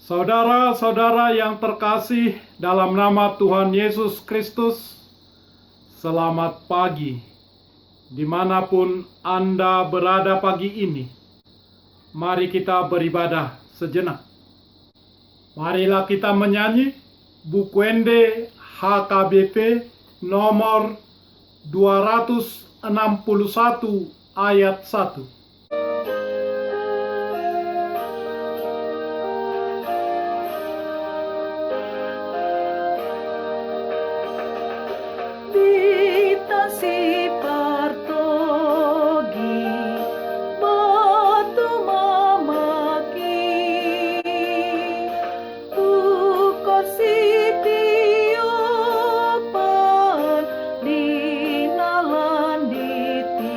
Saudara-saudara yang terkasih dalam nama Tuhan Yesus Kristus, selamat pagi. Dimanapun Anda berada pagi ini, mari kita beribadah sejenak. Marilah kita menyanyi Bukwende HKBP nomor 261 ayat 1. Si partogi batu mamaki uko sitiopan dinalanditi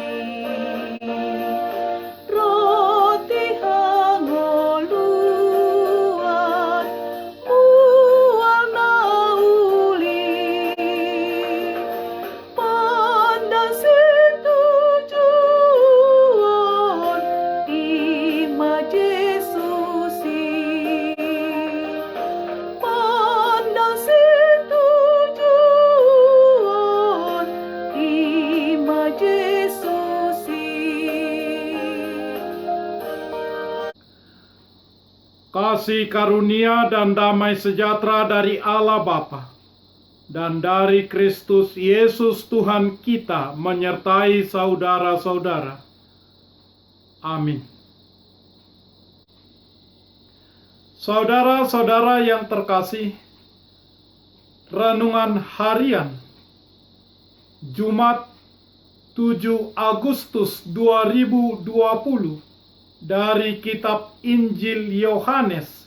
roti hangoluan mual nauli Kasih karunia dan damai sejahtera dari Allah Bapa dan dari Kristus Yesus Tuhan kita menyertai saudara-saudara. Amin. Saudara-saudara yang terkasih, renungan harian Jumat 7 Agustus 2020 dari kitab Injil Yohanes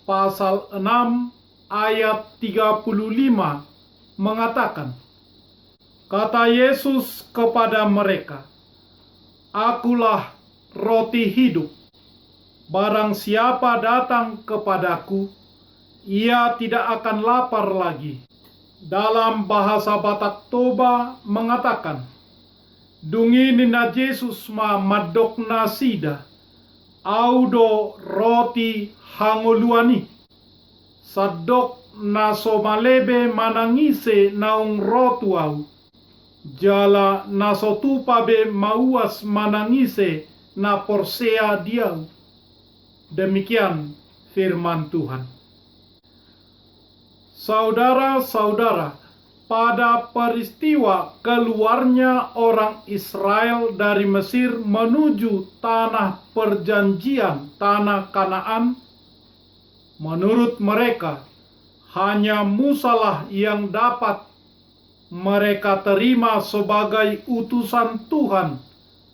pasal 6 ayat 35 mengatakan, kata Yesus kepada mereka, "Akulah roti hidup. Barang siapa datang kepadaku, ia tidak akan lapar lagi." Dalam bahasa Batak Toba mengatakan, "Dungi nina Yesus ma madokna sida, audo roti hangoluani. Sadok na somalebe manangise naung rotuau. Jala na sotupabe mauas manangise na porsea diau." Demikian firman Tuhan. Saudara-saudara, pada peristiwa keluarnya orang Israel dari Mesir menuju tanah perjanjian, tanah Kanaan, menurut mereka hanya Musalah yang dapat mereka terima sebagai utusan Tuhan,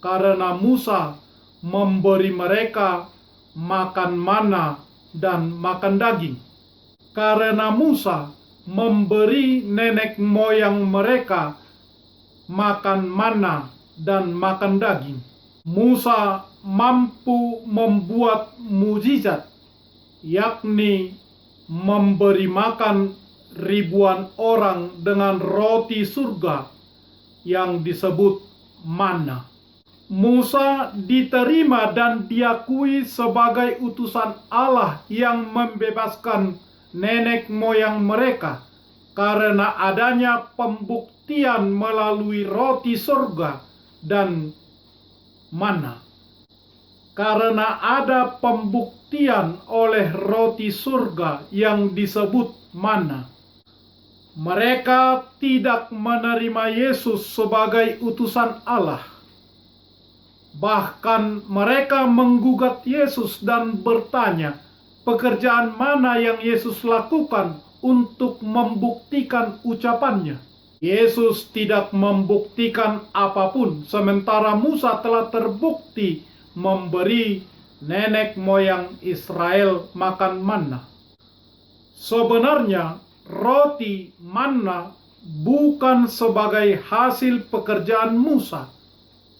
karena Musa memberi mereka makan mana dan makan daging. Karena Musa memberi nenek moyang mereka makan mana dan makan daging, Musa mampu membuat mujizat, yakni memberi makan ribuan orang dengan roti surga yang disebut manna. Musa diterima dan diakui sebagai utusan Allah yang membebaskan nenek moyang mereka karena adanya pembuktian melalui roti surga dan manna. Karena ada pembuktian oleh roti surga yang disebut manna, mereka tidak menerima Yesus sebagai utusan Allah. Bahkan mereka menggugat Yesus dan bertanya, pekerjaan mana yang Yesus lakukan untuk membuktikan ucapannya? Yesus tidak membuktikan apapun, sementara Musa telah terbukti memberi nenek moyang Israel makan manna. Sebenarnya, roti manna bukan sebagai hasil pekerjaan Musa,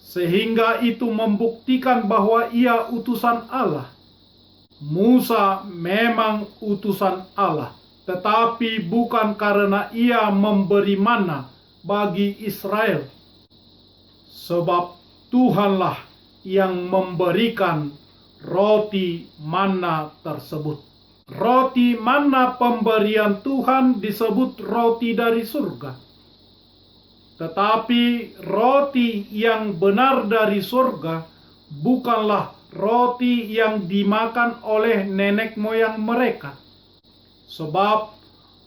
sehingga itu membuktikan bahwa ia utusan Allah. Musa memang utusan Allah, tetapi bukan karena ia memberi manna bagi Israel. Sebab Tuhanlah yang memberikan roti manna tersebut. Roti manna pemberian Tuhan disebut roti dari surga. Tetapi roti yang benar dari surga bukanlah roti yang dimakan oleh nenek moyang mereka. Sebab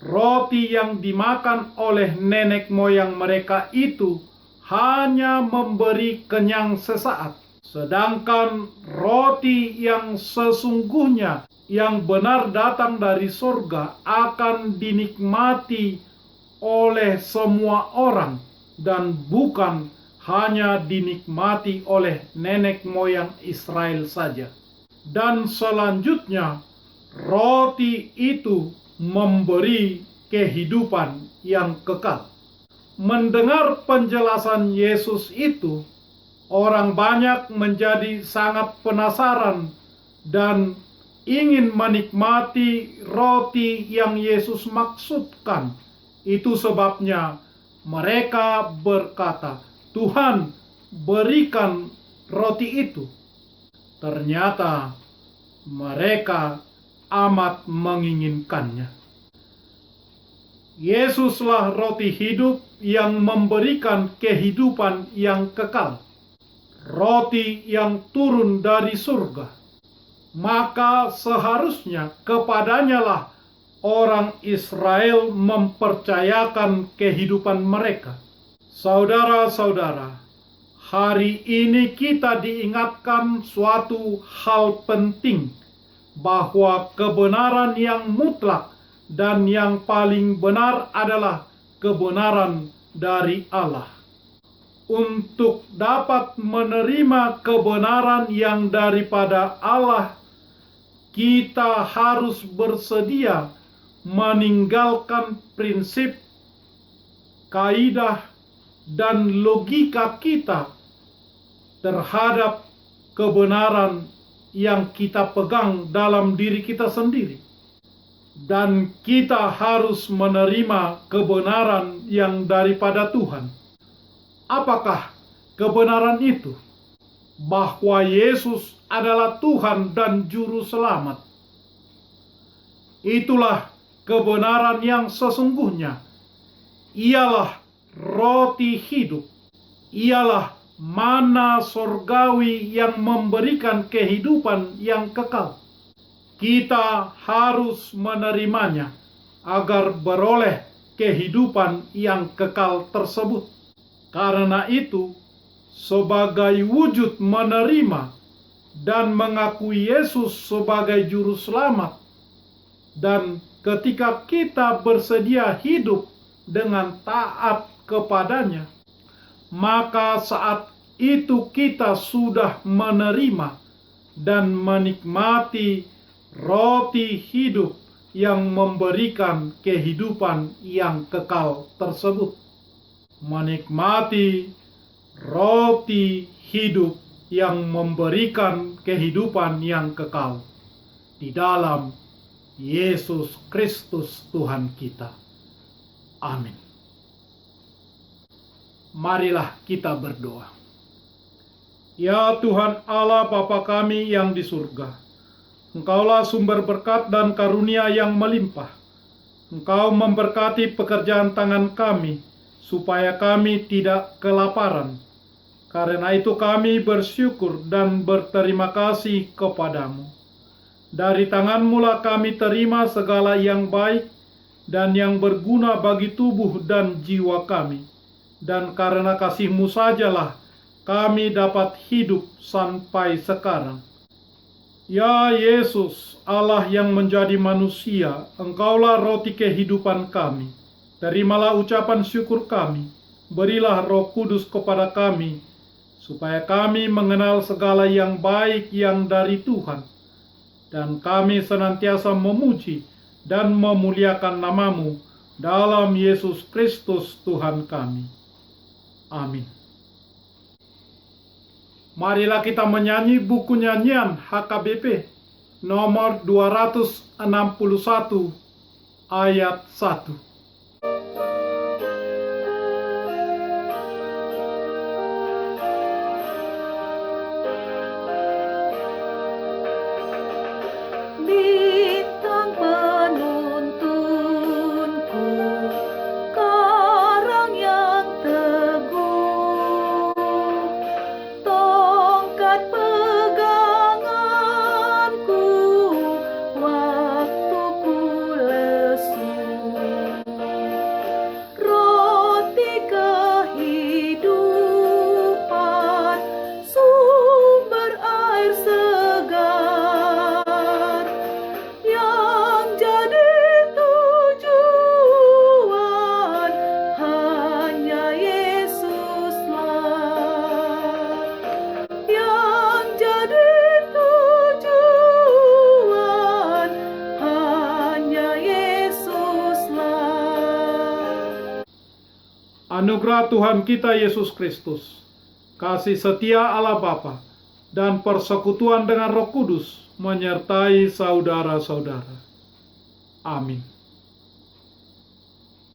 roti yang dimakan oleh nenek moyang mereka itu hanya memberi kenyang sesaat. Sedangkan roti yang sesungguhnya yang benar datang dari surga akan dinikmati oleh semua orang dan bukan hanya dinikmati oleh nenek moyang Israel saja. Dan selanjutnya, roti itu memberi kehidupan yang kekal. Mendengar penjelasan Yesus itu, orang banyak menjadi sangat penasaran dan ingin menikmati roti yang Yesus maksudkan. Itu sebabnya mereka berkata, "Tuhan, berikan roti itu." Ternyata mereka amat menginginkannya. Yesuslah roti hidup yang memberikan kehidupan yang kekal. Roti yang turun dari surga. Maka seharusnya kepadanyalah orang Israel mempercayakan kehidupan mereka. Saudara-saudara, hari ini kita diingatkan suatu hal penting, bahwa kebenaran yang mutlak dan yang paling benar adalah kebenaran dari Allah. Untuk dapat menerima kebenaran yang daripada Allah, kita harus bersedia meninggalkan prinsip, kaidah, dan logika kita terhadap kebenaran yang kita pegang dalam diri kita sendiri. Dan kita harus menerima kebenaran yang daripada Tuhan. Apakah kebenaran itu? Bahwa Yesus adalah Tuhan dan Juru Selamat. Itulah kebenaran yang sesungguhnya. Ialah roti hidup. Ialah mana sorgawi yang memberikan kehidupan yang kekal. Kita harus menerimanya agar beroleh kehidupan yang kekal tersebut. Karena itu, sebagai wujud menerima dan mengakui Yesus sebagai Juru Selamat, dan ketika kita bersedia hidup dengan taat kepadanya, maka saat itu kita sudah menerima dan menikmati roti hidup yang memberikan kehidupan yang kekal tersebut. Menikmati roti hidup yang memberikan kehidupan yang kekal di dalam Yesus Kristus Tuhan kita. Amin. Marilah kita berdoa. Ya Tuhan Allah Bapa kami yang di surga, Engkaulah sumber berkat dan karunia yang melimpah. Engkau memberkati pekerjaan tangan kami, supaya kami tidak kelaparan. Karena itu kami bersyukur dan berterima kasih kepadamu. Dari tangan-Mu lah kami terima segala yang baik dan yang berguna bagi tubuh dan jiwa kami. Dan karena kasih-Mu sajalah kami dapat hidup sampai sekarang. Ya Yesus, Allah yang menjadi manusia, Engkaulah roti kehidupan kami. Terimalah ucapan syukur kami, berilah Roh Kudus kepada kami, supaya kami mengenal segala yang baik yang dari Tuhan, dan kami senantiasa memuji dan memuliakan nama-Mu dalam Yesus Kristus Tuhan kami. Amin. Marilah kita menyanyi buku nyanyian HKBP nomor 261 ayat 1. Bintang anugerah Tuhan kita Yesus Kristus, kasih setia Allah Bapa, dan persekutuan dengan Roh Kudus menyertai saudara-saudara. Amin.